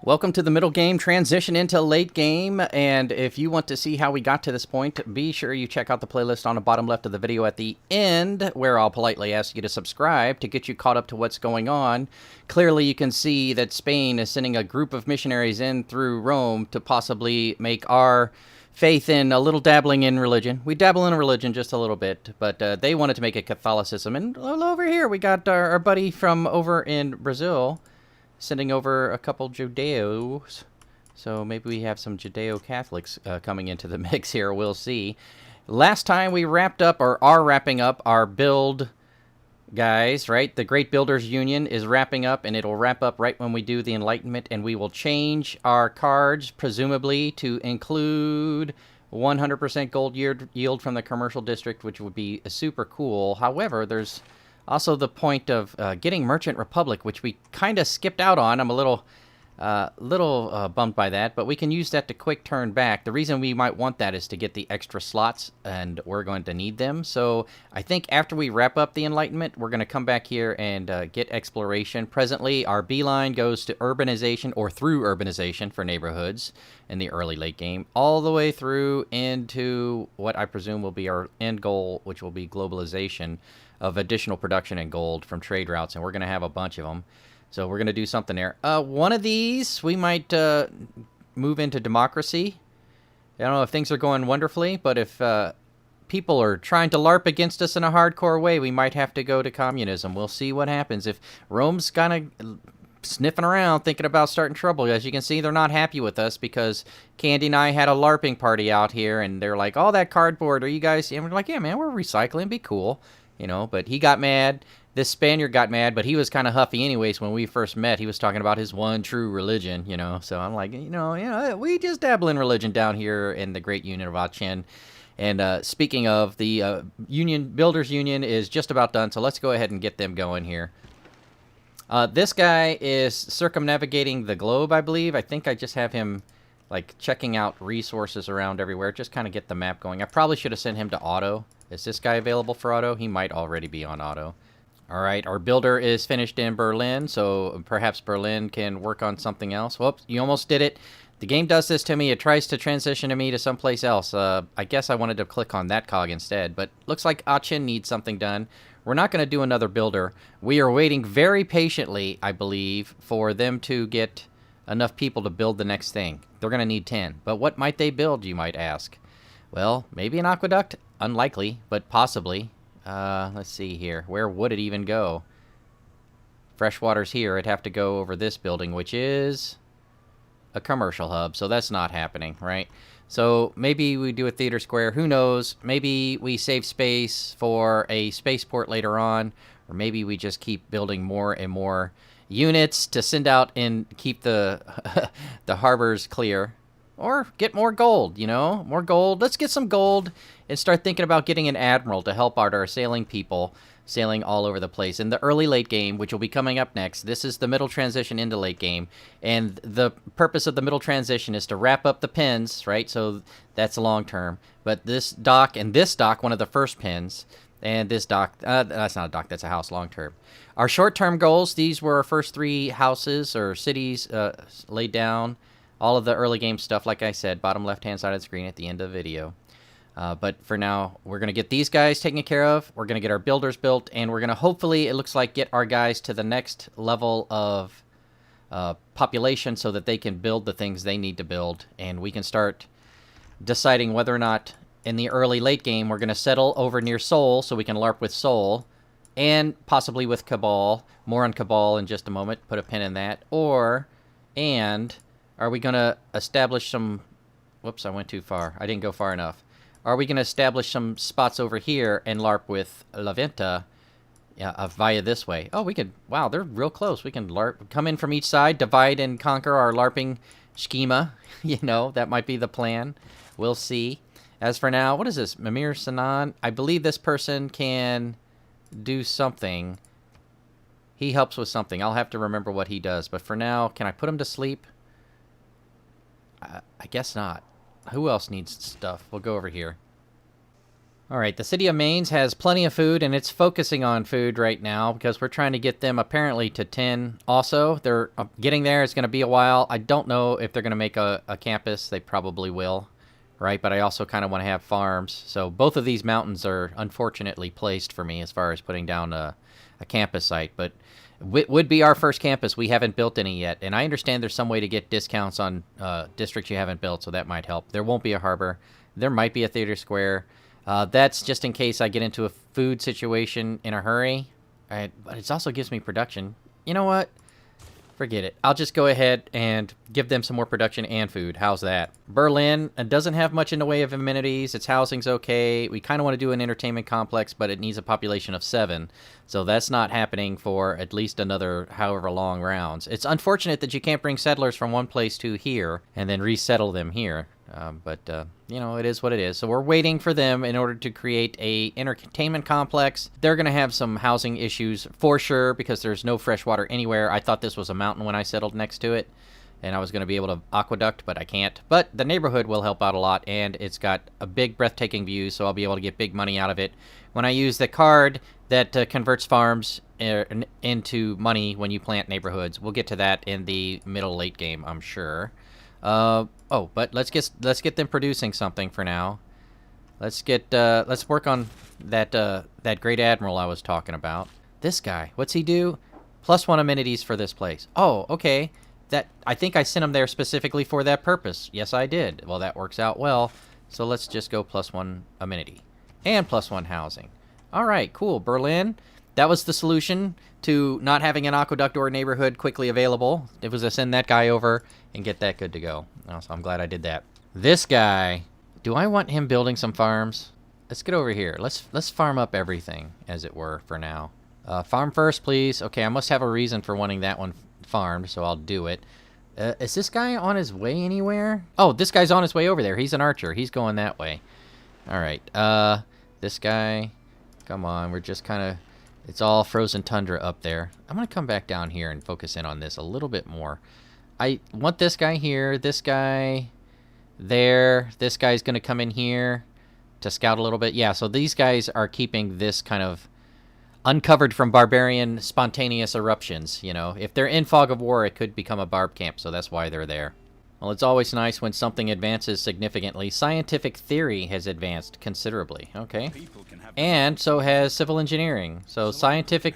Welcome to the middle game, transition into late game, and if you want to see how we got to this point, be sure you check out the playlist on the bottom left of the video at the end, where I'll politely ask you to subscribe to get you caught up to what's going on. Clearly, you can see that Spain is sending a group of missionaries in through Rome to possibly make our faith in a little dabbling in religion. We dabble in religion just a little bit, but they wanted to make it Catholicism. And over here, we got our buddy from over in Brazil sending over a couple Judeos. So maybe we have some Judeo-Catholics coming into the mix here. We'll see. Last time we wrapped up, or are wrapping up, our build guys, right? The Great Builders Union is wrapping up, and it'll wrap up right when we do the Enlightenment, and we will change our cards, presumably, to include 100% gold yield from the commercial district, which would be super cool. However, there's also the point of getting Merchant Republic, which we kind of skipped out on. I'm a little bummed by that, but we can use that to quick turn back. The reason we might want that is to get the extra slots, and we're going to need them. So I think after we wrap up the Enlightenment, we're going to come back here and get Exploration. Presently, our beeline goes to Urbanization, or through Urbanization for neighborhoods in the early late game, all the way through into what I presume will be our end goal, which will be globalization of additional production and gold from trade routes, and we're going to have a bunch of them. So we're going to do something there. One of these, we might move into democracy. I don't know if things are going wonderfully, but if people are trying to LARP against us in a hardcore way, we might have to go to communism. We'll see what happens. If Rome's kind of sniffing around, thinking about starting trouble, as you can see, they're not happy with us because Candy and I had a LARPing party out here, and they're like, "Oh, that cardboard, are you guys?" And we're like, "Yeah, man, we're recycling, be cool." You know, but he got mad. This Spaniard got mad, but he was kind of huffy anyways when we first met. He was talking about his one true religion, you know. So I'm like, we just dabble in religion down here in the Great Union of Aachen. And speaking of, the Builders Union is just about done, so let's go ahead and get them going here. This guy is circumnavigating the globe, I believe. I think I just have him, like, checking out resources around everywhere. Just kind of get the map going. I probably should have sent him to auto. Is this guy available for auto? He might already be on auto. All right, our builder is finished in Berlin, so perhaps Berlin can work on something else. Whoops, you almost did it. The game does this to me. It tries to transition me to someplace else. I guess I wanted to click on that cog instead, but looks like Aachen needs something done. We're not going to do another builder. We are waiting very patiently, I believe, for them to get enough people to build the next thing. They're going to need 10. But what might they build, you might ask? Well, maybe an aqueduct. Unlikely, but possibly. Let's see here. Where would it even go? Freshwater's here. It'd have to go over this building, which is a commercial hub, so that's not happening, right? So maybe we do a theater square. Who knows? Maybe we save space for a spaceport later on, or maybe we just keep building more and more units to send out and keep the the harbors clear. Or get more gold, you know? More gold. Let's get some gold and start thinking about getting an admiral to help out our sailing people sailing all over the place. In the early late game, which will be coming up next, this is the middle transition into late game. And the purpose of the middle transition is to wrap up the pins, right? So that's long term. But this dock and this dock, one of the first pins, and this dock, that's not a dock, that's a house long term. Our short term goals, these were our first 3 houses or cities laid down. All of the early game stuff, like I said, bottom left-hand side of the screen at the end of the video. But for now, we're going to get these guys taken care of. We're going to get our builders built, and we're going to hopefully, it looks like, get our guys to the next level of population so that they can build the things they need to build. And we can start deciding whether or not in the early late game we're going to settle over near Seoul so we can LARP with Seoul. And possibly with Cabal. More on Cabal in just a moment. Put a pin in that. Are we going to establish some... Whoops, I went too far. I didn't go far enough. Are we going to establish some spots over here and LARP with La Venta via this way? Oh, we could... Wow, they're real close. We can LARP, come in from each side, divide and conquer our LARPing schema. You know, that might be the plan. We'll see. As for now, what is this? Mimir Sanan? I believe this person can do something. He helps with something. I'll have to remember what he does. But for now, can I put him to sleep? I guess not. Who else needs stuff? We'll go over here. All right, the city of Mainz has plenty of food, and it's focusing on food right now because we're trying to get them apparently to 10 also. They're getting there. It's going to be a while. I don't know if they're going to make a campus. They probably will, right? But I also kind of want to have farms. So both of these mountains are unfortunately placed for me as far as putting down a campus site. But would be our first campus. We haven't built any yet. And I understand there's some way to get discounts on districts you haven't built, so that might help. There won't be a harbor. There might be a theater square. That's just in case I get into a food situation in a hurry. But it also gives me production. You know what? Forget it. I'll just go ahead and give them some more production and food. How's that? Berlin doesn't have much in the way of amenities. Its housing's okay. We kind of want to do an entertainment complex, but it needs a population of 7. So that's not happening for at least another however long rounds. It's unfortunate that you can't bring settlers from one place to here and then resettle them here. But it is what it is. So we're waiting for them in order to create a entertainment complex. They're going to have some housing issues for sure because there's no fresh water anywhere. I thought this was a mountain when I settled next to it, and I was going to be able to aqueduct, but I can't. But the neighborhood will help out a lot, and it's got a big, breathtaking view, so I'll be able to get big money out of it. When I use the card that converts farms into money when you plant neighborhoods, we'll get to that in the middle-late game, I'm sure. But let's get them producing something for now. Let's work on that great admiral I was talking about. This guy, what's he do? +1 amenities for this place. Oh, okay. I think I sent him there specifically for that purpose. Yes, I did. Well, that works out well. So let's just go +1 amenity and +1 housing. All right, cool. Berlin. That was the solution to not having an aqueduct or a neighborhood quickly available. It was to send that guy over and get that good to go. So I'm glad I did that. This guy, do I want him building some farms? Let's get over here. Let's farm up everything, as it were, for now. Farm first, please. Okay, I must have a reason for wanting that one farmed, so I'll do it. Is this guy on his way anywhere? Oh, this guy's on his way over there. He's an archer. He's going that way. All right. This guy, come on. We're just kind of... It's all frozen tundra up there. I'm going to come back down here and focus in on this a little bit more. I want this guy here, this guy there. This guy's going to come in here to scout a little bit. Yeah, so these guys are keeping this kind of uncovered from barbarian spontaneous eruptions. You know, if they're in fog of war, it could become a barb camp, so that's why they're there. Well, it's always nice when something advances significantly. Scientific theory has advanced considerably. Okay. And so has civil engineering. So scientific...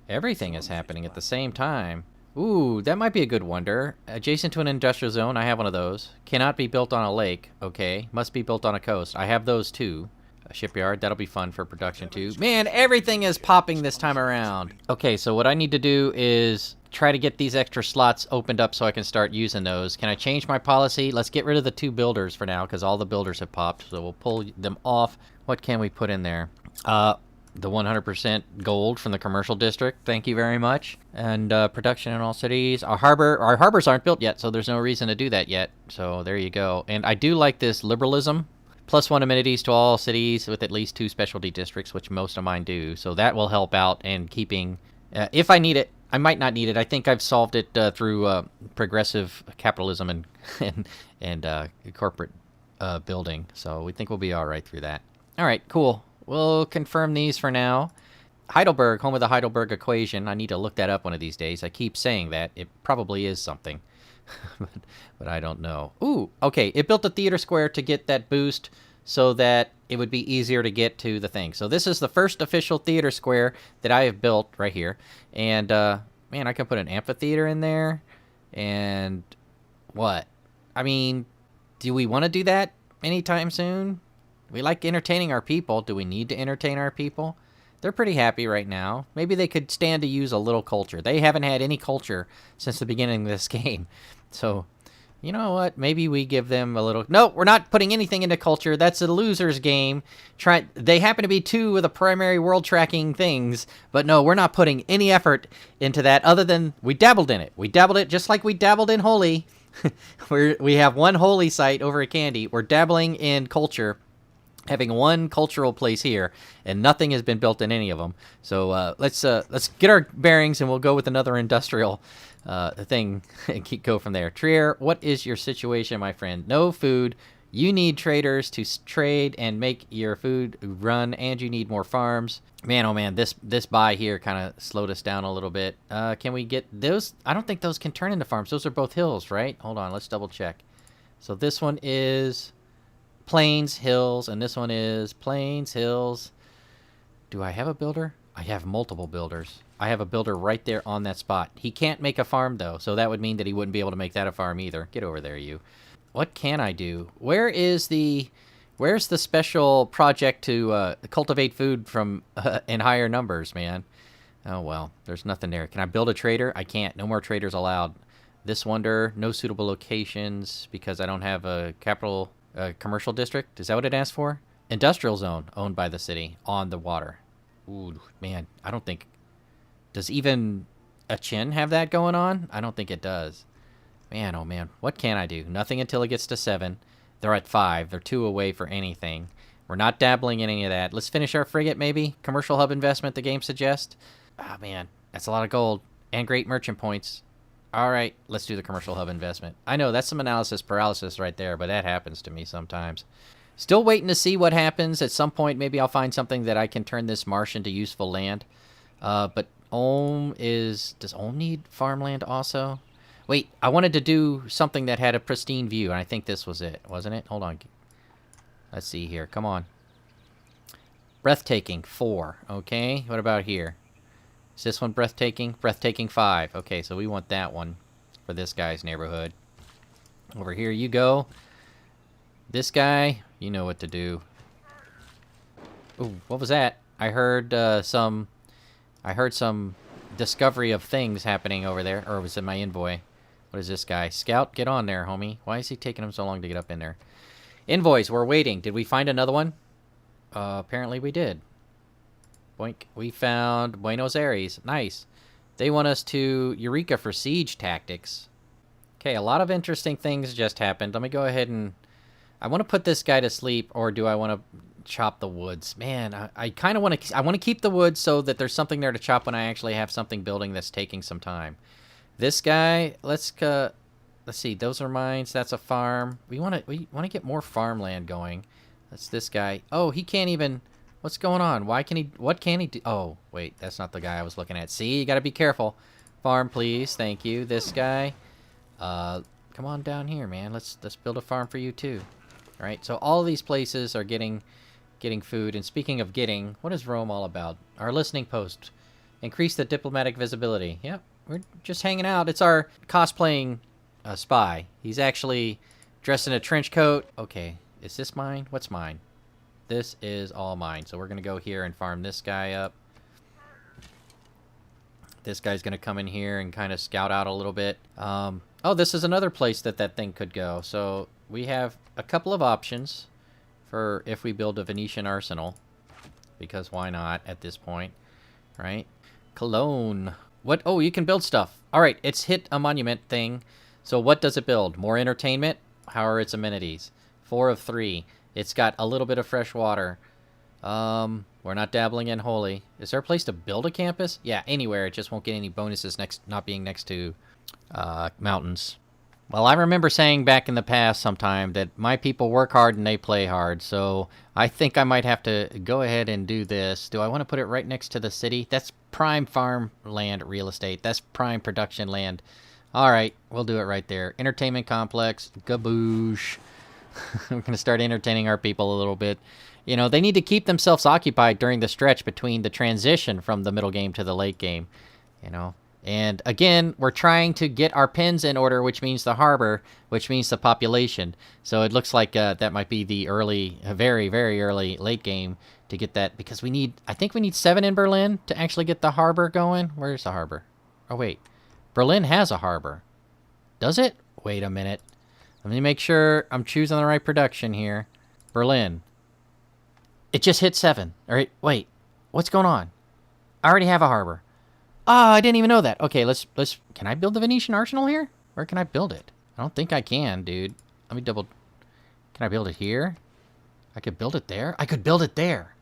Everything is happening at the same time. Ooh, that might be a good wonder. Adjacent to an industrial zone, I have one of those. Cannot be built on a lake. Okay. Must be built on a coast. I have those too. A shipyard. That'll be fun for production too. Man, everything is popping this time around. Okay, so what I need to do is try to get these extra slots opened up so I can start using those. Can I change my policy? Let's get rid of the 2 builders for now because all the builders have popped. So we'll pull them off. What can we put in there? The 100% gold from the commercial district. Thank you very much. And production in all cities. Our harbors aren't built yet, so there's no reason to do that yet. So there you go. And I do like this liberalism. +1 amenities to all cities with at least 2 specialty districts, which most of mine do. So that will help out in keeping... if I need it, I might not need it. I think I've solved it through progressive capitalism and corporate building. So we think we'll be all right through that. All right, cool. We'll confirm these for now. Heidelberg, home of the Heidelberg equation. I need to look that up one of these days. I keep saying that. It probably is something. but I don't know. Ooh, okay. It built a theater square to get that boost so that it would be easier to get to the thing. So this is the first official theater square that I have built right here. And, man, I can put an amphitheater in there. And what? I mean, do we want to do that anytime soon? We like entertaining our people. Do we need to entertain our people? They're pretty happy right now. Maybe they could stand to use a little culture. They haven't had any culture since the beginning of this game. So, you know what? Maybe we give them a little... No, we're not putting anything into culture. That's a loser's game. They happen to be 2 of the primary world tracking things. But no, we're not putting any effort into that other than we dabbled in it. We dabbled it just like we dabbled in Holy. We have one Holy site over at Candy. We're dabbling in culture, having one cultural place here, and nothing has been built in any of them. So let's get our bearings, and we'll go with another industrial thing and go from there. Trier, what is your situation, my friend? No food. You need traders to trade and make your food run, and you need more farms. Man, oh man, this buy here kind of slowed us down a little bit. Can we get those? I don't think those can turn into farms. Those are both hills, right? Hold on, let's double check. So this one is plains, hills, and this one is plains, hills. Do I have a builder? I have multiple builders. I have a builder right there on that spot. He can't make a farm, though, so that would mean that he wouldn't be able to make that a farm either. Get over there, you. What can I do? Where's the special project to cultivate food from in higher numbers, man? Oh, well, there's nothing there. Can I build a trader? I can't. No more traders allowed. This wonder, no suitable locations because I don't have a capital commercial district. Is that what it asked for? Industrial zone owned by the city on the water. Ooh, man, I don't think... Does even a Chin have that going on? I don't think it does. Man, oh man, what can I do? Nothing until it gets to 7. They're at 5. They're 2 away for anything. We're not dabbling in any of that. Let's finish our frigate, maybe? Commercial hub investment the game suggests. Ah, man, that's a lot of gold. And great merchant points. All right, let's do the commercial hub investment. I know, that's some analysis paralysis right there, but that happens to me sometimes. Still waiting to see what happens. At some point, maybe I'll find something that I can turn this marsh into useful land. But does Ulm need farmland also? Wait, I wanted to do something that had a pristine view, and I think this was it, wasn't it? Hold on. Let's see here. Come on. Breathtaking, 4. Okay, what about here? Is this one breathtaking? Breathtaking, 5. Okay, so we want that one for this guy's neighborhood. Over here you go. This guy, you know what to do. Ooh, what was that? I heard some discovery of things happening over there. Or was it my envoy? What is this guy? Scout, get on there, homie. Why is he taking him so long to get up in there? Envoys, we're waiting. Did we find another one? Apparently we did. Boink. We found Buenos Aires. Nice. They want us to Eureka for siege tactics. Okay, a lot of interesting things just happened. Let me go ahead and... I want to put this guy to sleep, or do I want to chop the woods? Man, I kind of want to... I want to keep the woods so that there's something there to chop when I actually have something building that's taking some time. This guy, let's see. Those are mines. That's a farm. We want to get more farmland going. That's this guy. Oh, he can't even... What's going on? Why can he... What can he do? Oh, wait. That's not the guy I was looking at. See, you got to be careful. Farm, please. Thank you. This guy. Come on down here, man. Let's build a farm for you too. All right. So all of these places are getting food. And speaking of getting, what is Rome all about? Our listening post. Increase the diplomatic visibility. Yep. We're just hanging out. It's our cosplaying spy. He's actually dressed in a trench coat. Okay. Is this mine? What's mine? This is all mine. So we're going to go here and farm this guy up. This guy's going to come in here and kind of scout out a little bit. Oh, this is another place that thing could go. So we have a couple of options for if we build a Venetian arsenal. Because why not at this point, right? Cologne. What? Oh, you can build stuff. All right, it's hit a monument thing. So what does it build? More entertainment? How are its amenities? 4 of 3. It's got a little bit of fresh water. We're not dabbling in holy. Is there a place to build a campus? Yeah, anywhere. It just won't get any bonuses not being next to mountains. Well, I remember saying back in the past sometime that my people work hard and they play hard. So I think I might have to go ahead and do this. Do I want to put it right next to the city? That's prime farmland real estate. That's prime production land. All right, we'll do it right there. Entertainment complex. Gaboosh. We're going to start entertaining our people a little bit. You know, they need to keep themselves occupied during the stretch between the transition from the middle game to the late game, you know. And again, we're trying to get our pens in order, which means the harbor, which means the population. So it looks like that might be the early, very, very early late game to get that, because we need, I think we need 7 in Berlin to actually get the harbor going. Where's the harbor? Oh, wait. Berlin has a harbor. Does it? Wait a minute. Let me make sure I'm choosing the right production here. Berlin. It just hit 7. All right, wait. What's going on? I already have a harbor. Ah, I didn't even know that. Okay, let's. Can I build the Venetian arsenal here? Where can I build it? I don't think I can, dude. Let me double. Can I build it here? I could build it there. I could build it there.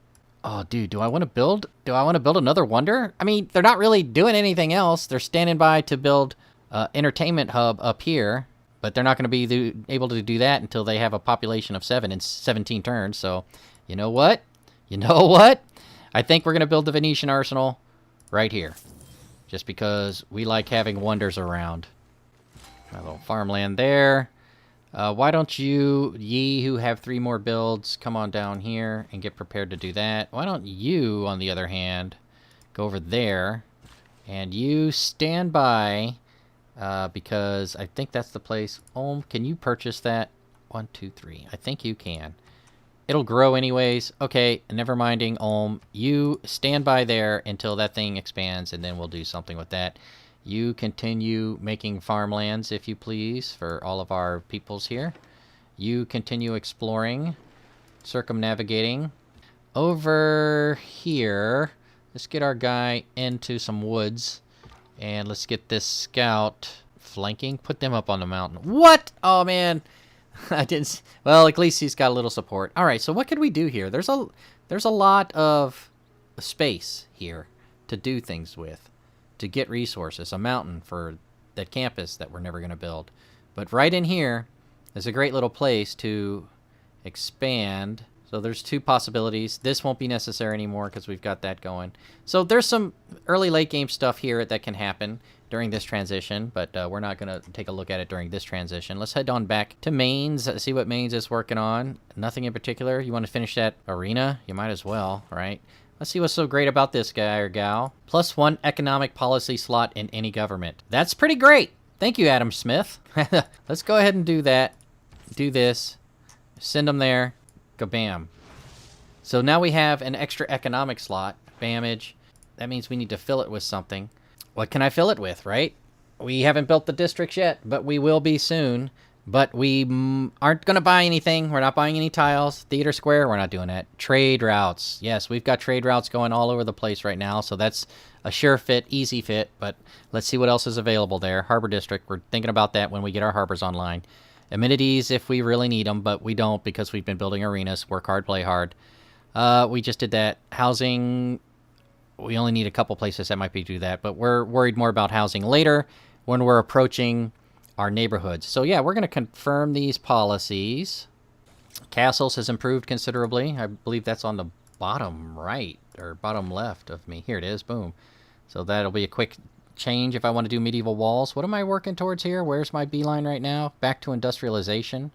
Oh, dude, do I want to build? Do I want to build another wonder? I mean, they're not really doing anything else. They're standing by to build entertainment hub up here. But they're not going to be able to do that until they have a population of 7 in 17 turns. So, you know what? You know what? I think we're going to build the Venetian arsenal right here. Just because we like having wonders around. A little farmland there. Why don't you, ye who have 3 more builds, come on down here and get prepared to do that. Why don't you, on the other hand, go over there. And you stand by... because I think that's the place. Can you purchase that? 1, 2, 3. I think you can. It'll grow anyways. Okay, never minding, you stand by there until that thing expands, and then we'll do something with that. You continue making farmlands, if you please, for all of our peoples here. You continue exploring, circumnavigating. Over here, let's get our guy into some woods. And let's get this scout flanking. Put them up on the mountain. What? Oh, man. I didn't... Well, at least he's got a little support. All right, so what could we do here? There's a lot of space here to do things with, to get resources. A mountain for that campus that we're never going to build. But right in here is a great little place to expand. So there's 2 possibilities. This won't be necessary anymore because we've got that going. So there's some early late game stuff here that can happen during this transition, but we're not going to take a look at it during this transition. Let's head on back to Mains, see what Mains is working on. Nothing in particular. You want to finish that arena? You might as well, right? Let's see what's so great about this guy or gal. +1 economic policy slot in any government. That's pretty great. Thank you, Adam Smith. Let's go ahead and do that. Do this. Send them there. Bam. So now we have an extra economic slot. Bamage. That means we need to fill it with something. What can I fill it with, right? We haven't built the districts yet, but we will be soon. But we aren't going to buy anything. We're not buying any tiles. Theater Square, we're not doing that. Trade routes. Yes, we've got trade routes going all over the place right now, so that's a sure fit, easy fit. But let's see what else is available there. Harbor District, we're thinking about that when we get our harbors online. Amenities if we really need them, but we don't because we've been building arenas. Work hard, play hard. We just did that. Housing, we only need a couple places that might be do that, but we're worried more about housing later when we're approaching our neighborhoods. So yeah, we're going to confirm these policies. Castles has improved considerably. I believe that's on the bottom right or bottom left of me. Here it is. Boom. So that'll be a quick change if I want to do medieval walls. What am I working towards here? Where's my beeline right now? Back to industrialization.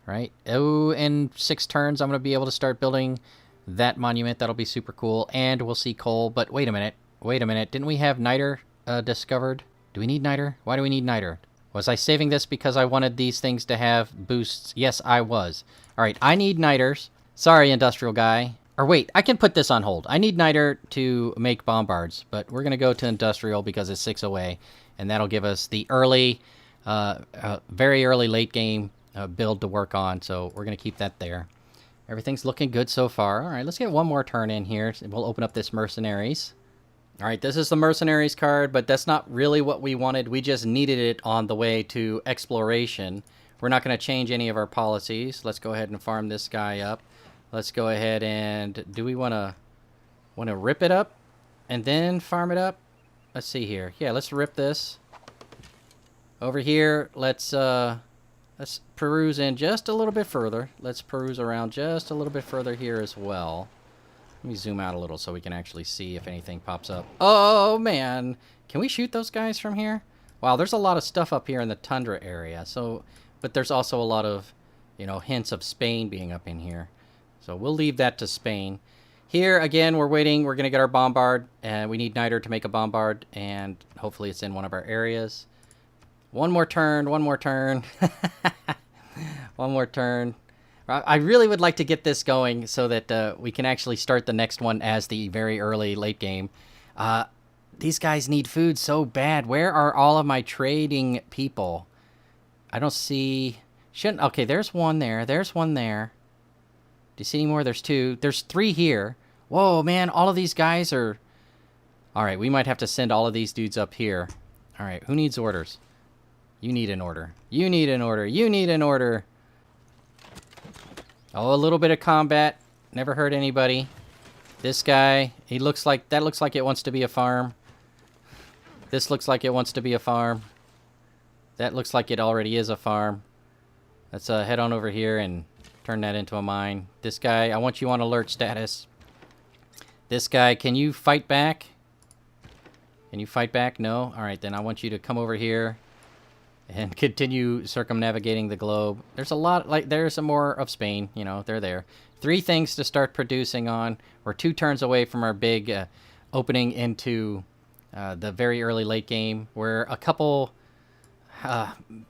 Right? Oh, in 6 turns, I'm going to be able to start building that monument. That'll be super cool. And we'll see coal. But wait a minute. Wait a minute. Didn't we have niter discovered? Do we need niter? Why do we need niter? Was I saving this because I wanted these things to have boosts? Yes, I was. All right, I need niters. Sorry, industrial guy. Or wait, I can put this on hold. I need niter to make bombards, but we're going to go to industrial because it's 6 away, and that'll give us the early, very early late game build to work on, so we're going to keep that there. Everything's looking good so far. All right, let's get one more turn in here. We'll open up this mercenaries. All right, this is the mercenaries card, but that's not really what we wanted. We just needed it on the way to exploration. We're not going to change any of our policies. Let's go ahead and farm this guy up. Let's go ahead and... Do we want to rip it up and then farm it up? Let's see here. Yeah, let's rip this. Over here, let's peruse in just a little bit further. Let's peruse around just a little bit further here as well. Let me zoom out a little so we can actually see if anything pops up. Oh, man. Can we shoot those guys from here? Wow, there's a lot of stuff up here in the tundra area. So, but there's also a lot of, hints of Spain being up in here. So we'll leave that to Spain. Here, again, we're waiting. We're going to get our bombard. And we need niter to make a bombard. And hopefully it's in one of our areas. One more turn. One more turn. One more turn. I really would like to get this going so that we can actually start the next one as the very early late game. These guys need food so bad. Where are all of my trading people? I don't see... Okay, there's one there. There's one there. Do you see any more? There's 2. There's 3 here. Whoa, man, all of these guys are... All right, we might have to send all of these dudes up here. All right, who needs orders? You need an order. You need an order. You need an order. Oh, a little bit of combat. Never hurt anybody. This guy, that looks like it wants to be a farm. This looks like it wants to be a farm. That looks like it already is a farm. Let's head on over here and turn that into a mine. This guy, I want you on alert status. This guy, can you fight back? Can you fight back? No? Alright, then I want you to come over here and continue circumnavigating the globe. There's a lot, like, there's some more of Spain, you know, they're there. 3 things to start producing on. We're 2 turns away from our big opening into the very early late game. We're a couple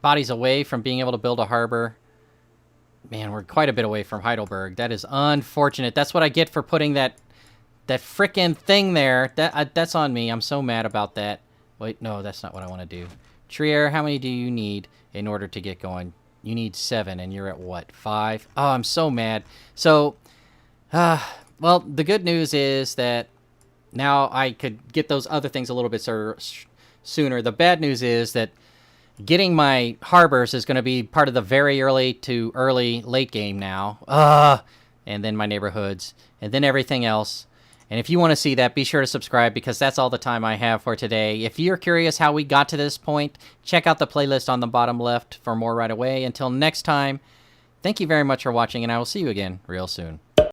bodies away from being able to build a harbor. Man, we're quite a bit away from Heidelberg. That is unfortunate. That's what I get for putting that frickin' thing there. That's on me. I'm so mad about that. Wait, no, that's not what I want to do. Trier, how many do you need in order to get going? You need 7, and you're at what, 5? Oh, I'm so mad. So, well, the good news is that now I could get those other things a little bit sooner. The bad news is that getting my harbors is going to be part of the very early to late game now. And then my neighborhoods, and then everything else. And if you want to see that, be sure to subscribe, because that's all the time I have for today. If you're curious how we got to this point, check out the playlist on the bottom left for more right away. Until next time, thank you very much for watching, and I will see you again real soon.